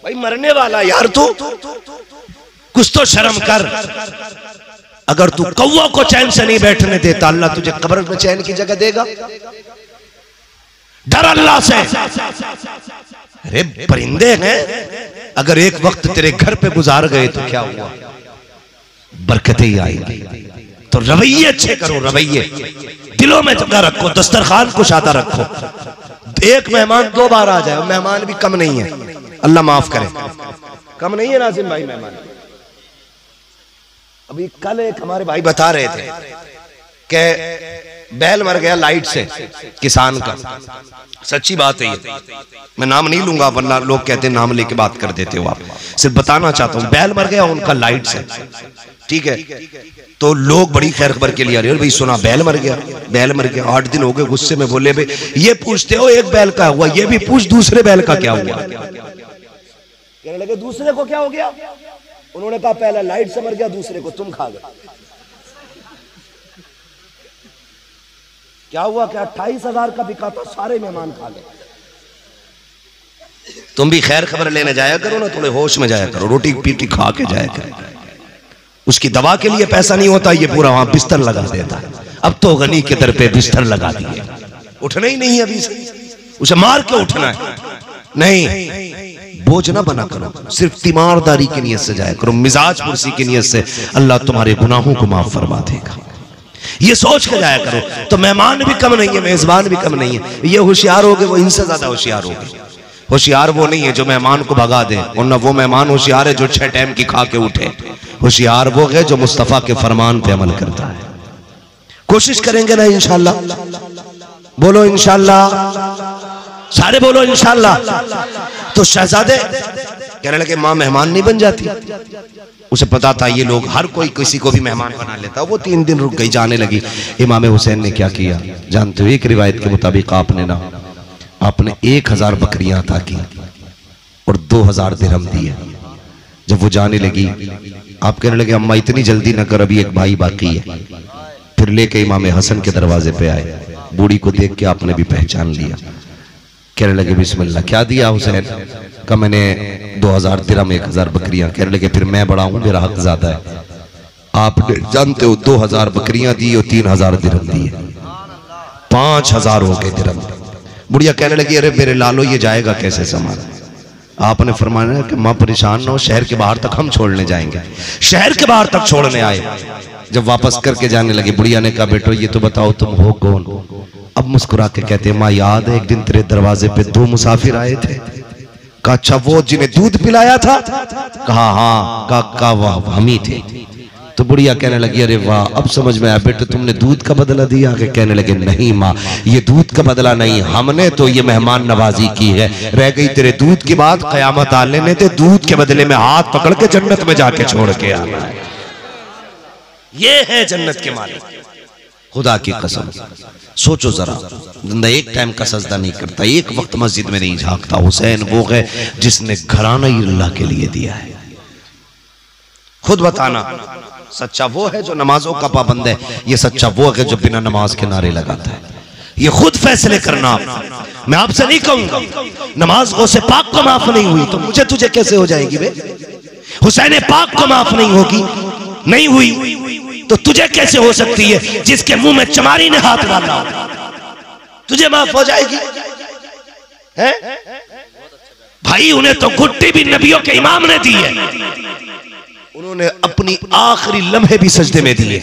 भाई मरने वाला यार तू, कुछ तो शर्म कर। अगर तू कौवा को चैन से नहीं बैठने देता, अल्लाह तुझे कब्र में चैन की जगह देगा। डर अल्लाह से। अरे परिंदे हैं, अगर एक वक्त तेरे घर पे गुजार गए तो क्या हुआ, बरकतें ही आएंगी। तो रवैये अच्छे करो, रवैये दिलों में जगह रखो, दस्तरखान कुशादा रखो। एक मेहमान 2 बार आ जाए, मेहमान भी कम नहीं है, अल्लाह माफ करे, कम नहीं है नाजिम भाई मेहमान। अभी कल एक हमारे भाई बता रहे थे कि बैल मर गया लाइट से किसान का, सच्ची बात है ये, मैं नाम नहीं लूंगा वरना लोग कहते हैं नाम लेके बात कर देते हो आप। सिर्फ बताना चाहता हूं बैल मर गया उनका लाइट से, ठीक है। तो लोग बड़ी खैर खबर के लिए आ रहे हैं, भाई सुना बैल मर गया, बैल मर गया। 8 दिन हो गए, गुस्से में बोले भाई ये पूछते हो एक बैल का हुआ, ये भी पूछ दूसरे बैल का क्या हुआ। कहने लगे दूसरे को क्या हो गया, उन्होंने कहा पहला लाइट से मर गया, दूसरे को तुम खा गए। क्या हुआ, क्या 28,000 का बिका था, सारे मेहमान खा गए। तुम भी खैर खबर लेने जाया करो ना, थोड़े होश में जाया करो, रोटी पीटी खा के जाया करो। उसकी दवा के लिए पैसा नहीं होता, ये पूरा वहां बिस्तर लगा देता है। अब तो गनी के दर पे बिस्तर लगा दिए, उठना ही नहीं है अभी से, उसे मार के उठना है। नहीं, बोझ ना बना करो, सिर्फ तीमारदारी की नियत से जाया करो, मिजाज पुरसी की नियत से, अल्लाह तुम्हारे गुनाहों को माफ फरमा देगा। ये सोच के जाया करो। तो मेहमान भी कम नहीं है, मेजबान भी कम नहीं है। ये होशियार हो गए, वो इनसे ज्यादा होशियार हो गए। होशियार वो नहीं है जो मेहमान को भगा दे, वरना वो मेहमान होशियार है जो 6 टाइम की खा के उठे। होशियार वो है जो मुस्तफा के फरमान पे अमल करता है। कोशिश करेंगे ना इंशाल्लाह, बोलो इंशाल्लाह, सारे बोलो इंशाल्लाह। तो शहजादे कहने लगे माँ मेहमान नहीं बन जाती। उसे पता था ये लोग, हर कोई किसी को भी मेहमान बना लेता। वो 3 दिन रुक गई, जाने लगी। इमाम हुसैन ने क्या किया जानते हो, एक रिवायत के मुताबिक आपने 1000 बकरियां अता की और 2000 दिरहम दिए। जब वो जाने लगी, आप कहने लगे अम्मा इतनी जल्दी न कर, अभी एक भाई बाकी है। फिर लेके इमाम हसन के दरवाजे पे आए, बूढ़ी को देख के आपने भी पहचान लिया। कहने लगे बिस्मिल्लाह, क्या दिया हुसैन का? मैंने 2000 दिरहम, 1000 बकरियां। कहने लगे फिर मैं बड़ा हूं, मेरा हक ज्यादा है। आपने जानते हो 2000 बकरियां दी और 3000 दिरहम दिए, 5000 हो गए दिरहम। बुढ़िया कहने लगी अरे मेरे लालो ये जाएगा कैसे सामान? आपने फरमाया कि माँ परेशान ना हो, शहर के बाहर तक हम छोड़ने जाएंगे। शहर के बाहर तक छोड़ने आए। जब वापस करके जाने लगे, बुढ़िया ने कहा बेटो ये तो बताओ तुम हो कौन? अब मुस्कुरा के कहते माँ याद है एक दिन तेरे दरवाजे पे 2 मुसाफिर आए थे। कहा अच्छा वो जिन्हें दूध पिलाया था? कहा हाँ। कहा वाह हम ही थे। तो बुढ़िया कहने लगी अरे वाह अब समझ में आया बेटे तुमने दूध का बदला दिया? के कहने लगे नहीं माँ ये दूध का बदला नहीं, हमने तो ये मेहमान नवाजी की है। रह गई तेरे दूध की बात, कयामत आ लेने थे, दूध के बदले में हाथ पकड़ के जन्नत में जाके छोड़ के आना है। ये है जन्नत के मालिक। खुदा की कसम सोचो जरा, बंदा एक टाइम का सजदा नहीं करता, एक वक्त मस्जिद में नहीं झांकता। हुसैन वो है जिसने घराना ही अल्लाह के लिए दिया है। खुद बताना सच्चा वो है जो नमाजों का पाबंद है, ये सच्चा वो है जो बिना नमाज के नारे लगाता है। ये खुद फैसले करना। मैं आपसे नहीं कहूंगा नमाज गौसे पाक को माफ नहीं हुई तो मुझे तुझे कैसे हो जाएगी बे? हुसैन पाक को माफ नहीं होगी, नहीं हुई तो तुझे कैसे हो सकती है? जिसके मुंह में चमारी ने हाथ डाला तुझे माफ हो जाएगी है? भाई उन्हें तो घुट्टी भी नबियों के इमाम ने दी है, उन्होंने अपनी आखिरी लम्हे भी सजदे में दिए।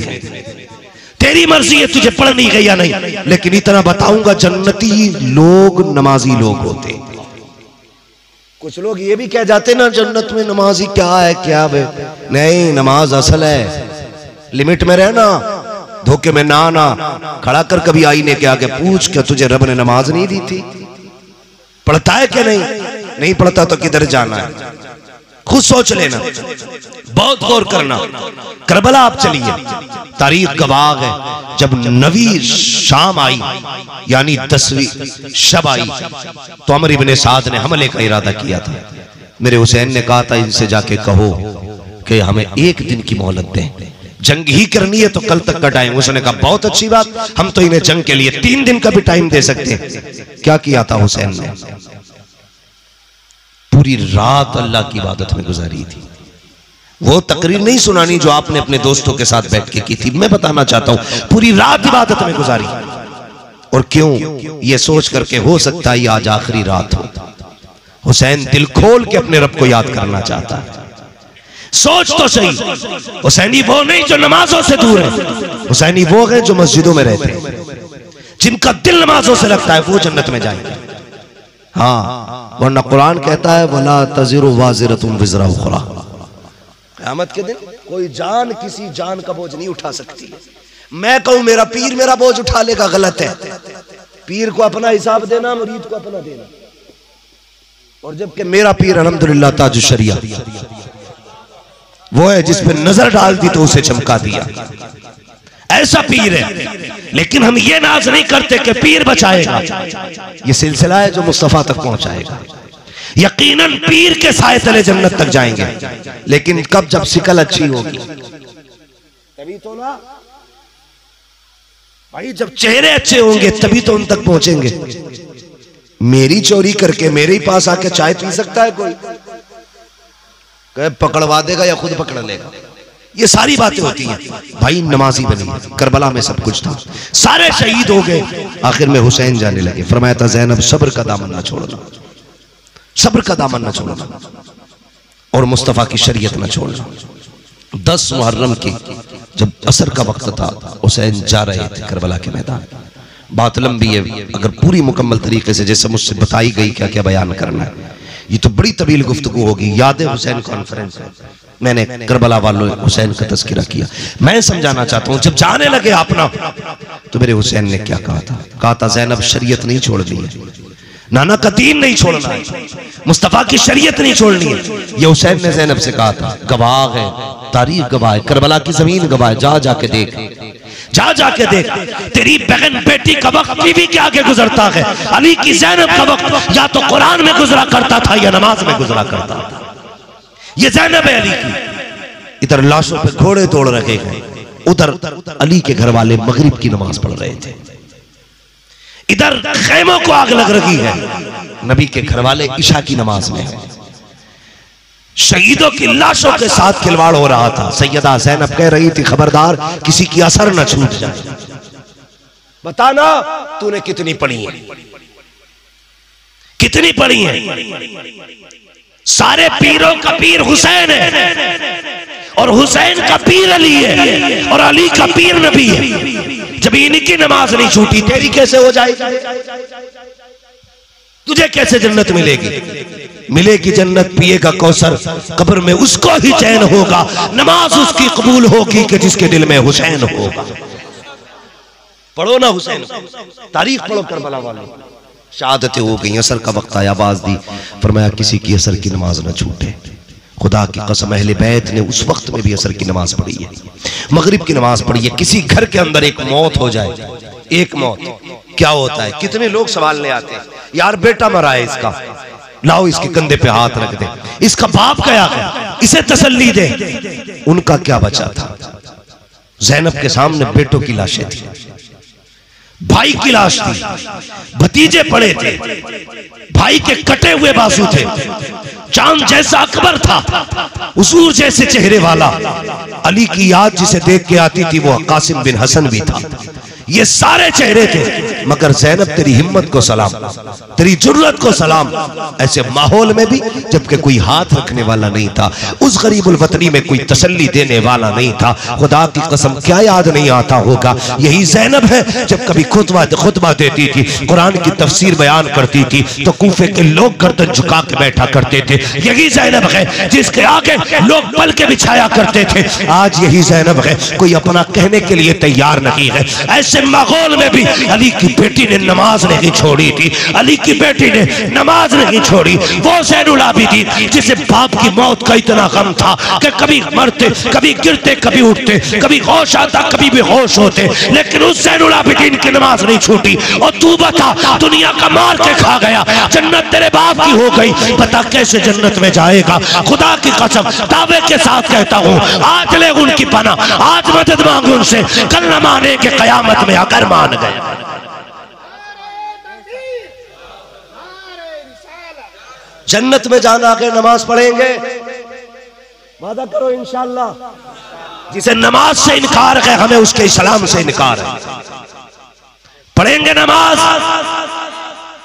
तेरी मर्जी है तुझे पढ़नी है या नहीं, लेकिन इतना बताऊंगा जन्नती लोग नमाजी लोग होते। कुछ लोग ये भी कह जाते ना जन्नत में नमाजी क्या है क्या है? नहीं, नमाज असल है, लिमिट में रहना, धोखे में ना आना। खड़ा कर कभी आईने के आगे पूछ क्या तुझे रब ने नमाज नहीं दी थी? पढ़ता है क्या? नहीं पढ़ता तो किधर जाना है? खुद सोच लेना, बहुत गौर करना। करबला आप चलिए, तारीख गवाह है जब नवी शाम आई यानी 10वीं शब आई तो अमर इब्ने साद ने हमले का इरादा किया था। मेरे हुसैन ने कहा था इनसे जाके कहो कि हमें 1 दिन की मोहलत दें, जंग ही करनी है तो कल तक का टाइम। उसने कहा बहुत अच्छी बात, हम तो इन्हें जंग के लिए 3 दिन का भी टाइम दे सकते हैं। क्या किया था हुसैन ने? पूरी रात अल्लाह की इबादत में गुजारी थी। वो तकरीर नहीं सुनानी जो आपने अपने दोस्तों के साथ बैठ के की थी, मैं बताना चाहता हूं पूरी रात इबादत में गुजारी। और क्यों? ये सोच करके हो सकता है आज आखिरी रात हो। हुसैन दिल खोल के अपने रब को याद करना चाहता है। सोच तो सही, हुसैनी वो नहीं जो नमाजों से दूर है, हुसैनी वो है जो मस्जिदों में रहते हैं, जिनका दिल नमाजों से लगता है, वो जन्नत में जाएंगे। हाँ, वरना कुरान कहता है वला तज़िरु वाज़िरतुम विज़रा उख़रा। क़यामत के दिन कोई जान किसी जान का बोझ नहीं उठा सकती। मैं कहूं मेरा पीर मेरा बोझ उठा लेगा, गलत है। पीर को अपना हिसाब देना, मुरीद को अपना देना। और जबकि मेरा पीर अल्हम्दुलिल्लाह ताजुश शरिया वो है जिस पे नजर डाल दी तो उसे चमका दिया, ऐसा पीर है। लेकिन हम ये नाज नहीं करते कि पीर बचाएगा, ये सिलसिला है जो मुस्तफा तक पहुंचाएगा। यकीनन पीर के साए तले जन्नत तक जाएंगे, लेकिन कब? जब शिकल अच्छी होगी तभी तो ना भाई, जब चेहरे अच्छे होंगे तभी तो उन तक पहुंचेंगे। मेरी चोरी करके मेरे ही पास आके चाय पी सकता है कोई? पकड़वा देगा या खुद पकड़ लेगा? ये सारी बातें होती हैं। भाई नमाजी बनी, करबला में सब कुछ था, सारे शहीद हो गए। आखिर में हुसैन जाने लगे, फरमाया था ज़ैनब सब्र का दामन ना छोड़ना, सब्र का दामन ना छोड़ना, और मुस्तफ़ा की शरीयत ना छोड़ना। 10 मुहर्रम की जब असर का वक्त था, हुसैन जा रहे थे करबला के मैदान। बात लंबी है, अगर पूरी मुकम्मल तरीके से जैसे मुझसे बताई गई क्या क्या बयान करना है, ये तो बड़ी तवील गुफ्तगू होगी। याद हुसैन कॉन्फ्रेंस है, मैंने करबला वालों हुसैन का तज़किरा किया। मैं समझाना चाहता हूँ, जब जाने लगे अपना तो मेरे हुसैन ने क्या कहा था? कहा था ज़ैनब शरीयत नहीं छोड़नी है, नाना का दीन नहीं छोड़ना है, मुस्तफ़ा की शरीयत नहीं छोड़नी है। ये हुसैन ने ज़ैनब से कहा था। गवाह है, तारीख गवाह है, करबला की जमीन गवाह है। जा जाके देख, जा जाके देख, तेरी बहन बेटी का वक्त बीवी के आगे गुजरता है। अली की ज़ैनब का वक्त या तो कुरान में गुजरा करता था या नमाज में गुजरा करता था। ये ज़ैनब है अली की। इधर लाशों पे घोड़े तोड़ रखे हैं, उधर अली के घर वाले मगरिब की नमाज पढ़ रहे थे। इधर खैमों को आग लग रही है, नबी के घर वाले इशा की नमाज में है। शहीदों की लाशों के साथ खिलवाड़ हो रहा था। सैयदा ज़ैनब कह रही थी खबरदार किसी की असर न छूट जाए। बताना तूने कितनी पढ़ी है, कितनी पढ़ी है? सारे पीरों का पीर हुसैन है और हुसैन का पीर अली है और अली का पीर नबी है। जब इनकी नमाज नहीं छूटी तेरी कैसे हो जाएगी? तुझे कैसे जन्नत मिलेगी? मिलेगी जन्नत, पिएगा कौसर, कब्र में उसको ही चैन होगा, नमाज उसकी कबूल होगी कि जिसके दिल में हुसैन होगा। पढ़ो ना हुसैन, तारीख पढ़ो करबला वालों। शहादतें हो गई, असर का वक्त आया, आवाज दी, फरमाया किसी की असर की नमाज न छूटे। खुदा की कसम अहले बैत ने उस वक्त में भी असर की नमाज पढ़ी है, मगरिब की नमाज पढ़ी है। किसी घर के अंदर एक मौत हो जाए, एक मौत, क्या होता है? कितने लोग सवालने आते हैं, यार बेटा मरा है इसका, लाओ इसके कंधे पे हाथ रख दे, इसका बाप गया है, इसे तसल्ली दे। उनका क्या बचा था? ज़ैनब के सामने बेटों की लाशें थी, भाई की लाश थी, भतीजे पड़े थे, भाई के कटे हुए बाजू थे, चांद जैसा अकबर था, हुजूर जैसे चेहरे वाला, अली की याद जिसे देख के आती थी वो कासिम बिन हसन भी था। ये सारे चेहरे थे, मगर ज़ैनब तेरी हिम्मत को सलाम, तेरी जुर्रत को सलाम। ऐसे माहौल में भी जबकि कोई हाथ रखने वाला नहीं था, उस गरीबुल वतनी में कोई तसल्ली देने वाला नहीं था। खुदा की कसम क्या याद नहीं आता होगा? यही ज़ैनब है जब कभी खुतबा देती थी, कुरान की तफसीर बयान करती थी तो कूफे के लोग गर्दन झुका के बैठा करते थे। यही ज़ैनब है जिसके आगे लोग पल के बिछाया करते थे। आज यही ज़ैनब है, कोई अपना कहने के लिए तैयार नहीं है। ऐसे माहौल में भी अली की बेटी ने नमाज नहीं छोड़ी थी, अली की बेटी ने नमाज नहीं छोड़ी। वो ज़ैनुल आबिदीन जिसे बाप की मौत का इतना गम था कि कभी मरते, कभी गिरते, कभी उठते, कभी होश आता, कभी बेहोश होते, लेकिन उस ज़ैनुल आबिदीन की नमाज नहीं छूटी। और तू बता, दुनिया का मार के खा गया, जन्नत तेरे बाप की हो गई, पता कैसे जन्नत में जाएगा? खुदा की कसम दावे के साथ कहता हूँ, आज ले उनकी पनाह, आज मदद मांगे उनसे, कल न मानेंगे कयामत में अगर मान गए। जन्नत में जाना के नमाज पढ़ेंगे, वादा करो इंशाअल्लाह। जिसे नमाज से इनकार है हमें उसके इस्लाम से इनकार है। पढ़ेंगे नमाज,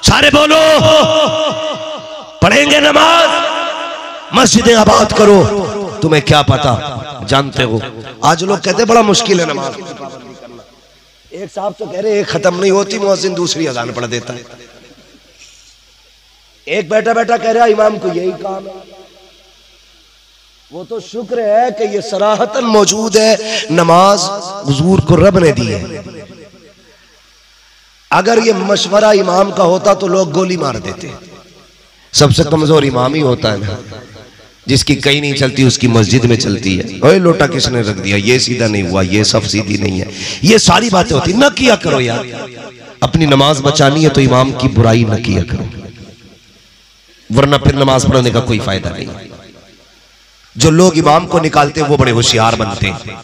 सारे बोलो पढ़ेंगे नमाज, मस्जिदें आबाद करो। तुम्हें क्या पता, जानते हो आज लोग कहते बड़ा मुश्किल है नमाज। एक साहब तो कह रहे एक खत्म नहीं होती, मुअज्जिन दूसरी अजान पढ़ देता है। एक बैठा बैठा कह रहा इमाम को यही काम है। वो तो शुक्र है कि ये सराहतन मौजूद है, नमाज हुजूर को रब ने दी है। अगर ये मशवरा इमाम का होता तो लोग गोली मार देते। सबसे कमजोर इमाम ही होता है ना, जिसकी कहीं नहीं चलती उसकी मस्जिद में चलती है। ओए लोटा किसने रख दिया, ये सीधा नहीं हुआ, ये सब सीधी नहीं है, ये सारी बातें होती न किया करो यार। अपनी नमाज बचानी है तो इमाम की बुराई न किया करो, वरना फिर नमाज पढ़ने का कोई फायदा नहीं। जो लोग इमाम को निकालते हैं वो बड़े होशियार बनते हैं।